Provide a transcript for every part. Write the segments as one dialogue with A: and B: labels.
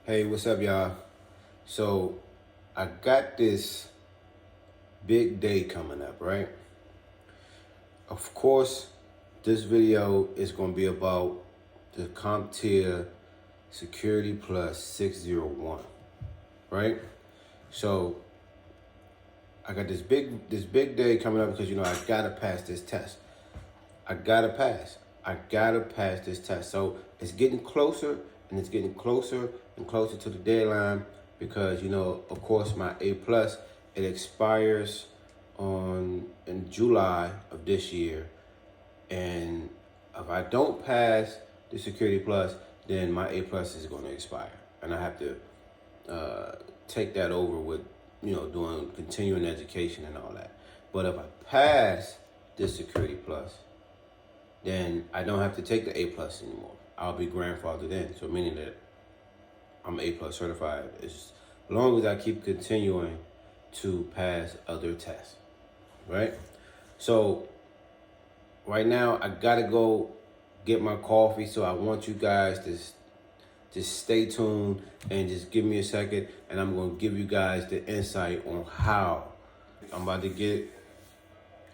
A: Hey, what's up, y'all? So, I got this big day coming up, right? Of course, this video is going to be about the CompTIA Security Plus 601, right? So, I got this big day coming up because I gotta pass this test. I gotta pass this test. So it's getting closer and it's getting closer and closer to the deadline because of course my A plus, it expires in July of this year, and if I don't pass the Security Plus, then my A plus is going to expire, and I have to take that over with doing continuing education and all that. But if I pass this Security Plus, then I don't have to take the A plus anymore. I'll be grandfathered in. So meaning that I'm A plus certified as long as I keep continuing to pass other tests, right? So right now I gotta go get my coffee. So I want you guys to just stay tuned and just give me a second, and I'm gonna give you guys the insight on how I'm about to get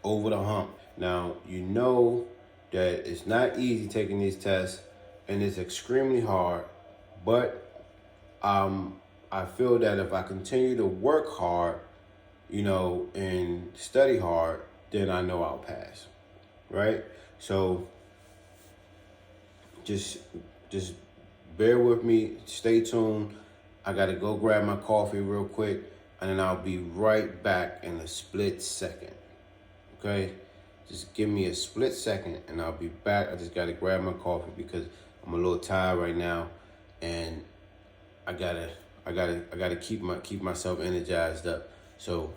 A: over the hump. Now, that it's not easy taking these tests, and it's extremely hard, but I feel that if I continue to work hard, and study hard, then I know I'll pass, right? So just bear with me, stay tuned. I gotta go grab my coffee real quick, and then I'll be right back in a split second, okay? Just give me a split second and I'll be back. I just gotta grab my coffee because I'm a little tired right now, and I gotta keep myself energized up. So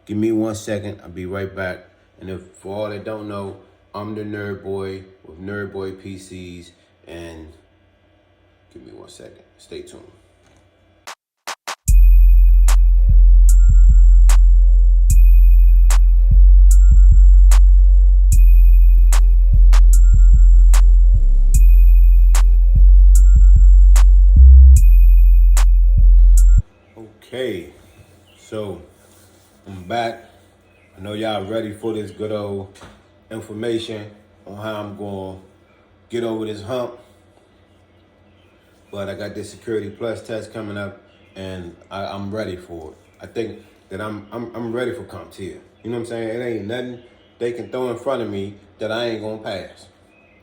A: give me 1 second. I'll be right back. And if for all that don't know, I'm the Nerd Boy with Nerd Boy PCs, and give me 1 second. Stay tuned. Okay, so I'm back. I know y'all ready for this good old information on how I'm going to get over this hump. But I got this Security Plus test coming up, and I'm ready for it. I think that I'm ready for CompTIA. You know what I'm saying? It ain't nothing they can throw in front of me that I ain't gonna pass.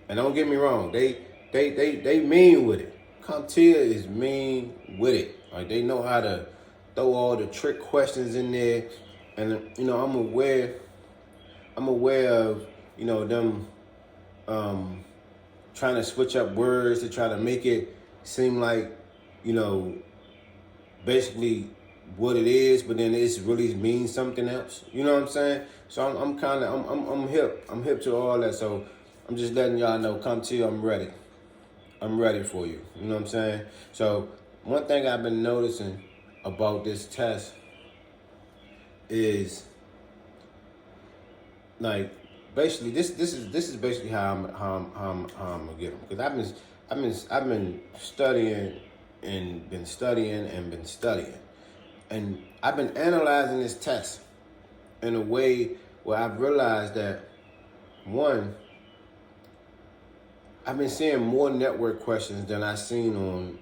A: And don't get me wrong, they mean with it. CompTIA is mean with it. Like, they know how to throw all the trick questions in there, and I'm aware of them trying to switch up words to try to make it seem like basically what it is, but then it's really means something else. You know what I'm saying? So I'm hip to all that. So I'm just letting y'all know, CompTIA, I'm ready for you. You know what I'm saying? So one thing I've been noticing about this test is, like, basically this is basically how I'm gonna get them, because I've been studying and been studying and I've been analyzing this test in a way where I've realized that, one, I've been seeing more network questions than I've seen on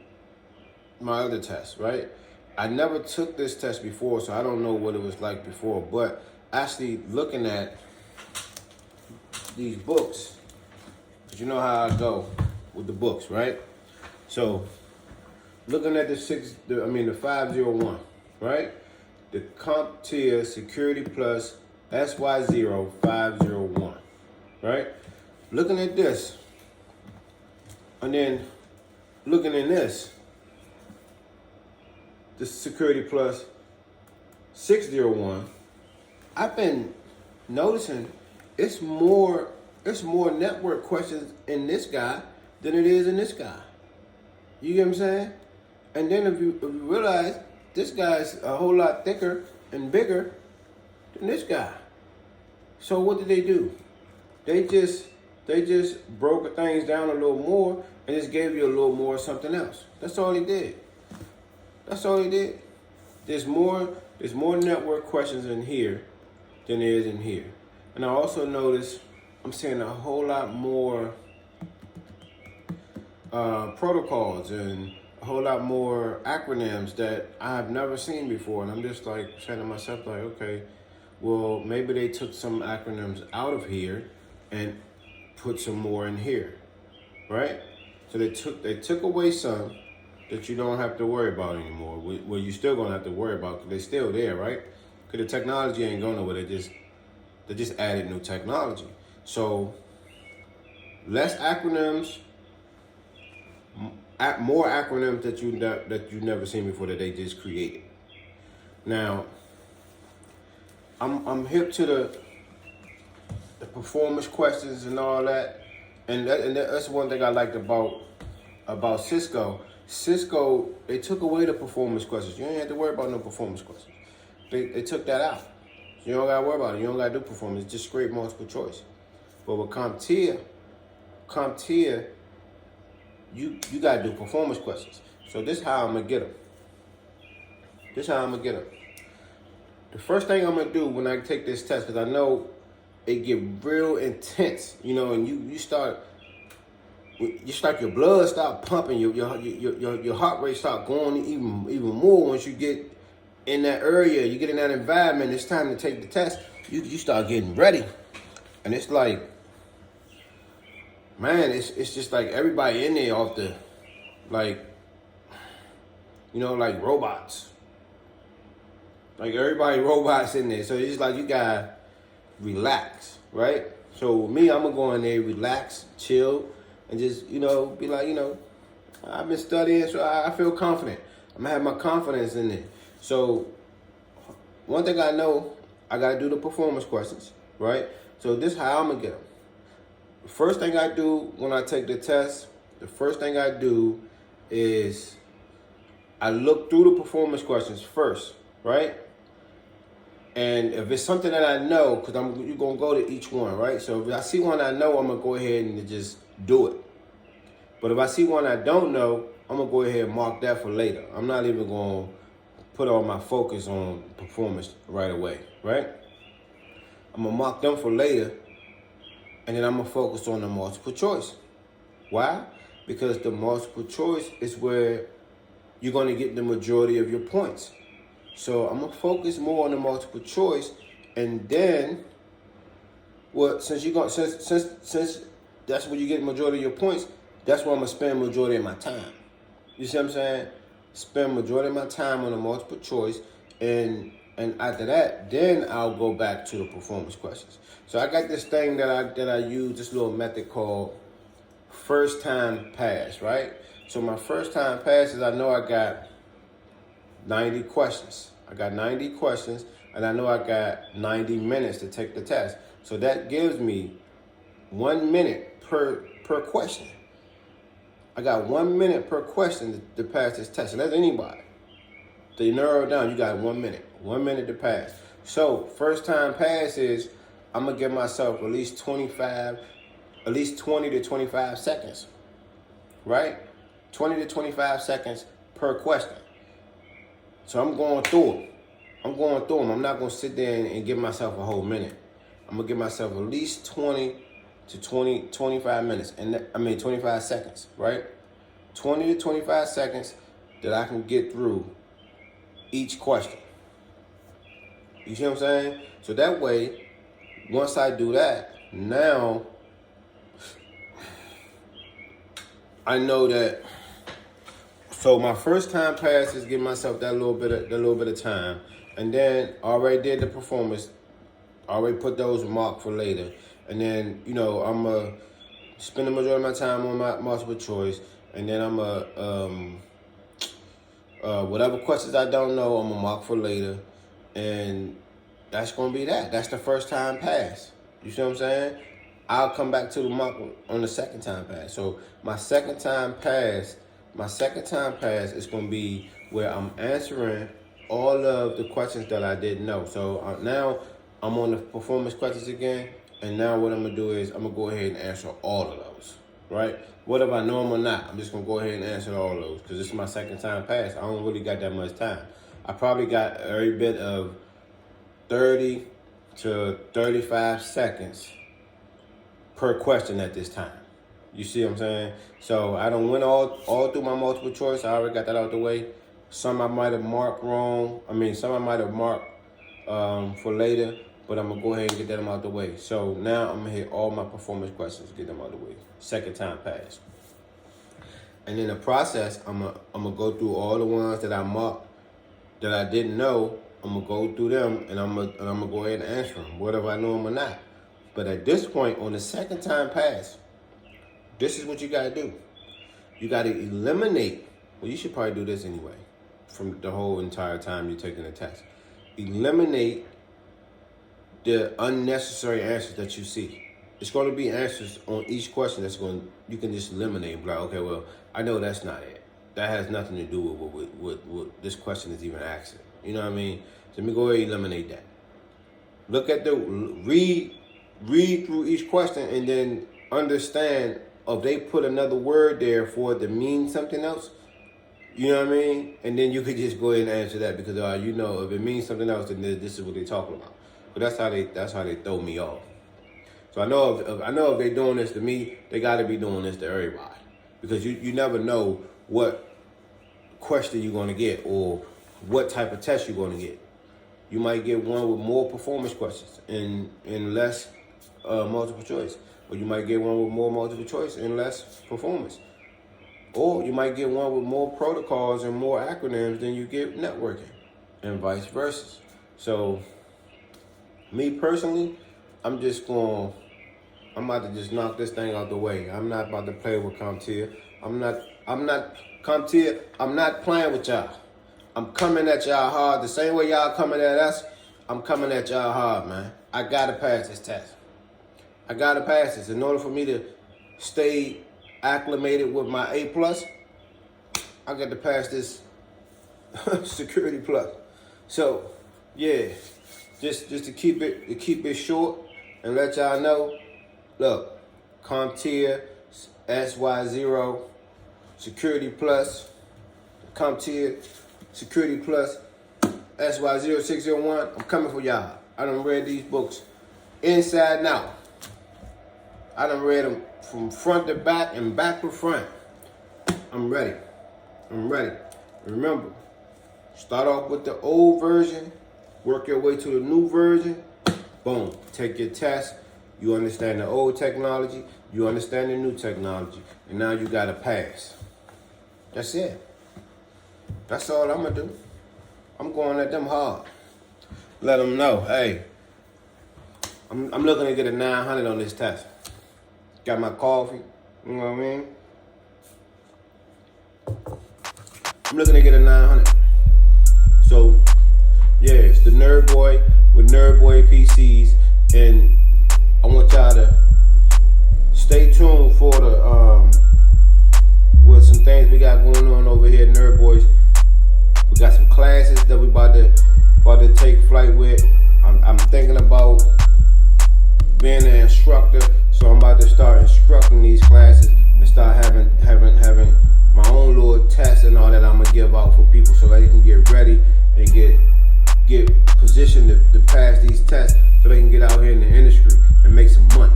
A: my other tests, right? I never took this test before, so I don't know what it was like before, but actually looking at these books, because you know how I go with the books, right? So looking at the 501, right? The CompTIA Security Plus SY0 501, right? Looking at this, and then looking in this, the Security Plus 601, I've been noticing it's more network questions in this guy than it is in this guy. You get what I'm saying? And then if you realize this guy's a whole lot thicker and bigger than this guy. So what did they do? They just broke things down a little more and just gave you a little more of something else. That's all he did. That's all he did. There's more network questions in here than there is in here. And I also noticed I'm seeing a whole lot more protocols and a whole lot more acronyms that I've never seen before. And I'm just like saying to myself, like, okay, well, maybe they took some acronyms out of here and put some more in here, right? So they took away some that you don't have to worry about anymore. Well, you're still gonna have to worry about, because they're still there, right? Because the technology ain't going nowhere. They just added new technology. So less acronyms, more acronyms that you've never seen before that they just created. Now, I'm hip to the performance questions and all that, and that's one thing I liked about Cisco. Cisco, they took away the performance questions. You ain't have to worry about no performance questions. They took that out. You don't gotta worry about it. You don't gotta do performance. It's just straight multiple choice. But with CompTIA, you gotta do performance questions. So this is how I'm gonna get them. The first thing I'm gonna do when I take this test, because I know it get real intense, you know, and you start your blood start pumping, your heart rate start going even more once you get in that area, you get in that environment. It's time to take the test. You start getting ready, and it's like, man, it's just like everybody in there off the, like, you know, like robots. Like everybody robots in there. So it's just like you gotta relax, right? So with me, I'm gonna go in there, relax, chill, and just, you know, be like, you know, I've been studying, so I feel confident. I'm gonna have my confidence in there. So one thing I know, I gotta do the performance questions, right? So this is how I'm gonna get them. The first thing I do when I take the test, is I look through the performance questions first, right? And if it's something that I know, because you're going to go to each one, right? So if I see one I know, I'm going to go ahead and just do it. But if I see one I don't know, I'm going to go ahead and mark that for later. I'm not even going to put all my focus on performance right away, right? I'm going to mark them for later, and then I'm going to focus on the multiple choice. Why? Because the multiple choice is where you're going to get the majority of your points. So I'm gonna focus more on the multiple choice, and then, well, since that's where you get the majority of your points, that's where I'm gonna spend majority of my time. You see what I'm saying? Spend majority of my time on the multiple choice, and after that, then I'll go back to the performance questions. So I got this thing that I use, this little method called first time pass, right? So my first time pass is, I know I got 90 questions. I got 90 questions, and I know I got 90 minutes to take the test. So that gives me 1 minute per question. I got 1 minute per question to pass this test. And that's anybody. To narrow it down, you got 1 minute. 1 minute to pass. So first time pass is, I'm gonna give myself at least 20 to 25 seconds. Right? 20 to 25 seconds per question. So I'm going through them. I'm not going to sit there and give myself a whole minute. I'm going to give myself at least 20 to 25 minutes. 25 seconds, right? 20 to 25 seconds that I can get through each question. You see what I'm saying? So that way, once I do that, now I know that. So my first time pass is give myself that little bit of time, and then already did the performance, already put those marked for later, and then, you know, I'm gonna spend the majority of my time on my multiple choice, and then I'm gonna whatever questions I don't know, I'm gonna mark for later, and that's gonna be that. That's the first time pass. You see what I'm saying? I'll come back to the mark on the second time pass. So my second time pass is going to be where I'm answering all of the questions that I didn't know. So now I'm on the performance questions again, and now what I'm going to do is I'm going to go ahead and answer all of those. right? Whether I know them or not, I'm just gonna go ahead and answer all those because this is my second time pass. I don't really got that much time. I probably got every bit of 30 to 35 seconds per question at this time. You see what I'm saying? So I don't win all through my multiple choice. I already got that out the way. Some I might have marked wrong. Some I might have marked for later, but I'm gonna go ahead and get them out the way. So now I'm gonna hit all my performance questions, get them out the way. Second time pass. And in the process, I'm gonna go through all the ones that I marked that I didn't know. I'm gonna go through them and I'm gonna go ahead and answer them, whether I know them or not. But at this point, on the second time pass, this is what you gotta do. You gotta eliminate, well, you should probably do this anyway, from the whole entire time you're taking the test. Eliminate the unnecessary answers that you see. It's gonna be answers on each question you can just eliminate and be like, okay, well, I know that's not it. That has nothing to do with what this question is even asking. You know what I mean? So let me go ahead and eliminate that. Look at read through each question and then understand if they put another word there for it to mean something else. You know what I mean? And then you could just go ahead and answer that because you know if it means something else, then this is what they're talking about. But that's how they throw me off. So I know if they're doing this to me, they got to be doing this to everybody because you never know what question you're going to get or what type of test you're going to get. You might get one with more performance questions and less multiple choice. Or you might get one with more multiple choice and less performance. Or you might get one with more protocols and more acronyms than you get networking, and vice versa. So, me personally, I'm about to just knock this thing out the way. I'm not about to play with CompTIA. I'm not CompTIA. I'm not playing with y'all. I'm coming at y'all hard. The same way y'all coming at us, I'm coming at y'all hard, man. I gotta pass this test. I gotta pass this. In order for me to stay acclimated with my A+, I got to pass this Security Plus. So, yeah, just to keep it short and let y'all know, look, CompTIA SY0 Security Plus, CompTIA Security Plus SY0601. I'm coming for y'all. I done read these books inside and out. I done read them from front to back and back to front. I'm ready. Remember, start off with the old version, work your way to the new version. Boom, take your test. You understand the old technology, you understand the new technology, and now you gotta pass. That's it. That's all I'm gonna do. I'm going at them hard. Let them know, hey, I'm looking to get a 900 on this test. Got my coffee, you know what I mean? I'm looking to get a 900. So, yeah, it's the Nerd Boy with Nerd Boy PCs, and I want y'all to stay tuned for with some things we got going on over here at Nerd Boys. We got some classes that we about to take flight with. I'm thinking about being an instructor, so I'm about to start instructing these classes and start having my own little tests and all that I'm gonna give out for people so they can get ready and get positioned to pass these tests so they can get out here in the industry and make some money.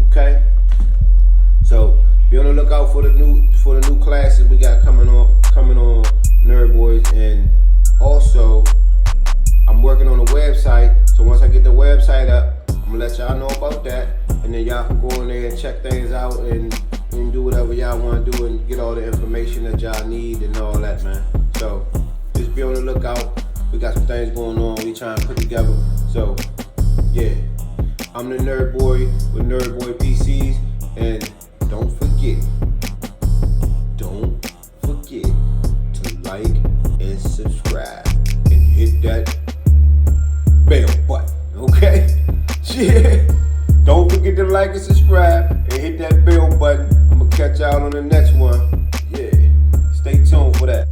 A: Okay? So be on the lookout for the new classes we got coming on Nerd Boys, and also I'm working on a website. So once I get the website up, I'm gonna let y'all know about that, and then y'all can go in there and check things out and do whatever y'all want to do and get all the information that y'all need and all that, man. So just be on the lookout. We got some things going on we trying to put together. So yeah, I'm the Nerd Boy with Nerd Boy PCs, and don't forget to like and subscribe and hit that bell button, okay? Yeah. Don't forget to like and subscribe and hit that bell button. I'm gonna catch y'all on the next one. Yeah. Stay tuned for that.